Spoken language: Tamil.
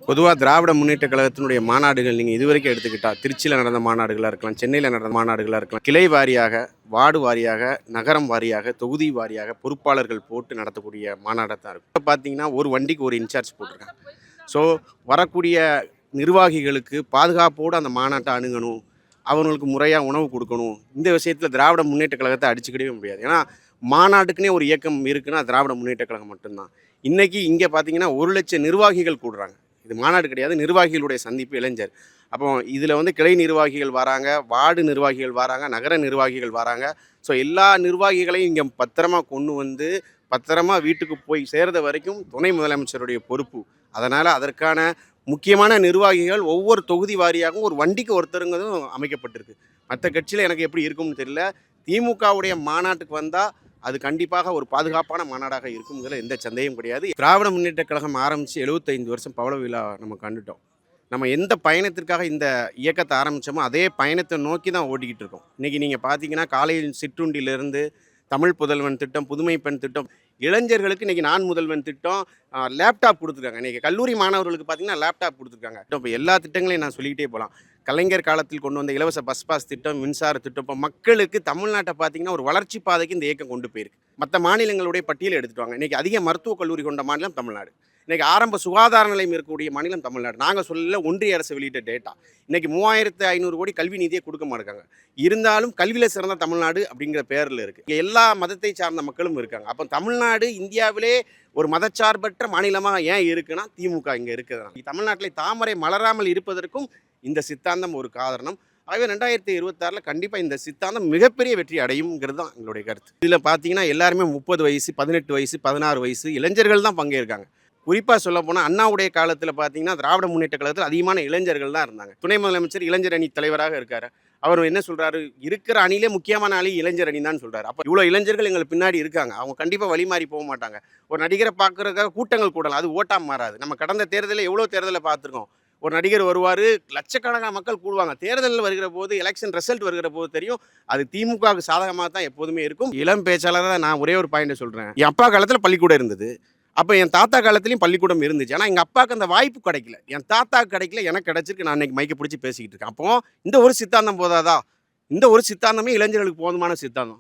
பொதுவா திராவிட முன்னேற்றக் கழகத்தினுடைய மாநாடுகள் நீங்க இதுவரைக்கும் எடுத்துக்கிட்டா, திருச்சியில நடந்த மாநாடுகளா இருக்கலாம், சென்னையில நடந்த மாநாடுகளா இருக்கலாம், கிளை வாரியாக, வார்டு வாரியாக, நகரம் வாரியாக, தொகுதி வாரியாக பொறுப்பாளர்கள் போட்டு நடத்தக்கூடிய மாநாடா தான் இருக்கும். இப்ப பார்த்தீங்கன்னா, ஒரு வண்டிக்கு ஒரு இன்சார்ஜ் போட்டிருக்காங்க. ஸோ வரக்கூடிய நிர்வாகிகளுக்கு பாதுகாப்போடு அந்த மாநாட்டை அணுகணும். அவங்களுக்கு முறையா உணவு குடுக்கணும். இந்த விஷயத்துல திராவிட முன்னேற்றக் கழகத்த அடிச்சுக்கிடவே முடியாது. ஏன்னா, மாநாட்டுக்குன்னே ஒரு இயக்கம் இருக்குன்னா, திராவிட முன்னேற்றக் கழகம் மட்டும் தான். இன்னைக்கு இங்க பார்த்தீங்கன்னா, 1,00,000 நிர்வாகிகள் கூடுறாங்க. இது மாநாடு கிடையாது. நிர்வாகிகளுடைய சந்திப்பு இளைஞர். அப்போ இதில வந்து கிளை நிர்வாகிகள் வராங்க, வார்டு நிர்வாகிகள் வராங்க, நகர நிர்வாகிகள் வராங்க. ஸோ எல்லா நிர்வாகிகளையும் இங்க பத்திரமா கொண்டு வந்து, பத்திரமா வீட்டுக்கு போய் சேர்ற வரைக்கும் துணை முதலமைச்சருடைய பொறுப்பு. அதனால அதற்கான முக்கியமான நிர்வாகிகள் ஒவ்வொரு தொகுதி வாரியாகவும் ஒரு வண்டிக்கு ஒருத்தருங்கிறதும் அமைக்கப்பட்டிருக்கு. மற்ற கட்சியில எனக்கு எப்படி இருக்கும்னு தெரியல. திமுகவுடைய மாநாட்டுக்கு வந்தா அது கண்டிப்பாக ஒரு பாதுகாப்பான மாநாடாக இருக்கும்ங்கிறதுல எந்த சந்தேகமும் கிடையாது. திராவிட முன்னேற்றக் கழகம் ஆரம்பித்து 75 வருஷம் பவள விழா நம்ம கண்டுட்டோம். நம்ம எந்த பயணத்திற்காக இந்த இயக்கத்தை ஆரம்பித்தோமோ அதே பயணத்தை நோக்கி தான் ஓட்டிக்கிட்டு இருக்கோம். இன்றைக்கி நீங்கள் பார்த்தீங்கன்னா காலையில் சிற்றுண்டிலிருந்து தமிழ் புதல்வன் திட்டம், புதுமை பெண் திட்டம், இளைஞர்களுக்கு இன்றைக்கி நான் முதல்வன் திட்டம், லேப்டாப் கொடுத்துருக்காங்க. இன்றைக்கி கல்லூரி மாணவர்களுக்கு பார்த்தீங்கன்னா லேப்டாப் கொடுத்துருக்காங்க. இப்போ எல்லா திட்டங்களையும் நான் சொல்லிக்கிட்டே போகலாம். கலைஞர் காலத்தில் கொண்டு வந்த இலவச பஸ் பாஸ் திட்டம், மின்சார திட்டம், இப்போ மக்களுக்கு தமிழ்நாட்டை பார்த்தீங்கன்னா ஒரு வளர்ச்சி பாதைக்கு இந்த இயக்கம் கொண்டு போயிருக்கு. மற்ற மாநிலங்களுடைய பட்டியலை எடுத்துட்டு வாங்க. இன்றைக்கி அதிக மருத்துவக் கல்லூரி கொண்ட மாநிலம் தமிழ்நாடு. இன்றைக்கி ஆரம்ப சுகாதார நிலையம் இருக்கக்கூடிய மாநிலம் தமிழ்நாடு. நாங்கள் சொல்லல, ஒன்றிய அரசு வெளியிட்ட டேட்டா. இன்றைக்கி 3500 கோடி கல்வி நிதியை கொடுக்க மாட்டாங்க. இருந்தாலும் கல்வியில் சிறந்த தமிழ்நாடு அப்படிங்கிற பேரில் இருக்குது. இங்கே எல்லா மதத்தை சார்ந்த மக்களும் இருக்காங்க. அப்போ தமிழ்நாடு இந்தியாவிலே ஒரு மதச்சார்பற்ற மாநிலமாக ஏன் இருக்குன்னா திமுக இங்கே இருக்குதுதான். தமிழ்நாட்டில் தாமரை மலராமல் இருப்பதற்கும் இந்த சித்தாந்தம் ஒரு காரணம். ஆகவே 2026 கண்டிப்பாக இந்த சித்தாந்தம் மிகப்பெரிய வெற்றி அடையும்ங்கிறது தான் எங்களுடைய கருத்து. இதில் பார்த்தீங்கன்னா எல்லாருமே 30 வயசு, 18 வயசு, 16 வயசு இளைஞர்கள் தான் பங்கேற்காங்க. குறிப்பாக சொல்ல போனால் அண்ணாவுடைய காலத்தில் பார்த்தீங்கன்னா திராவிட முன்னேற்ற கழகத்தில் அதிகமான இளைஞர்கள் தான் இருந்தாங்க. துணை முதலமைச்சர் இளைஞர் அணி தலைவராக இருக்கார். அவர் என்ன சொல்கிறாரு, இருக்கிற அணியிலே முக்கியமான அணி இளைஞர் அணி தான் சொல்கிறார். அப்போ இவ்வளோ இளைஞர்கள் எங்களுக்கு பின்னாடி இருக்காங்க. அவங்க கண்டிப்பாக வழி மாறி போக மாட்டாங்க. ஒரு நடிகரை பார்க்குறதுக்காக கூட்டங்கள் கூடலாம், அது ஓட்டாக மாறாது. நம்ம கடந்த தேர்தலில் எவ்வளோ தேர்தலை பார்த்துருக்கோம். ஒரு நடிகர் வருவார், லட்சக்கணக்கான மக்கள் கூடுவாங்க. தேர்தலில் வருகிற போது, எலெக்ஷன் ரிசல்ட் வருகிற போது தெரியும், அது திமுகவுக்கு சாதகமாக தான் எப்போதுமே இருக்கும். இளம் பேச்சாளராக நான் ஒரே ஒரு பாயிண்ட் சொல்கிறேன். என் அப்பா காலத்தில் பள்ளிக்கூடம் இருந்தது. அப்போ என் தாத்தா காலத்துலேயும் பள்ளிக்கூடம் இருந்துச்சு. ஆனால் எங்கள் அப்பாவுக்கு அந்த வாய்ப்பு கிடைக்கல. என் தாத்தாவுக்கு கிடைக்கல, எனக்கு கிடைச்சிருக்கு. நான் இன்னைக்கு மைக்கை பிடிச்சி பேசிக்கிட்டு இருக்கேன். அப்போ இந்த ஒரு சித்தாந்தம் போதாதா? இந்த ஒரு சித்தாந்தமே இளைஞர்களுக்கு போதுமான சித்தாந்தம்.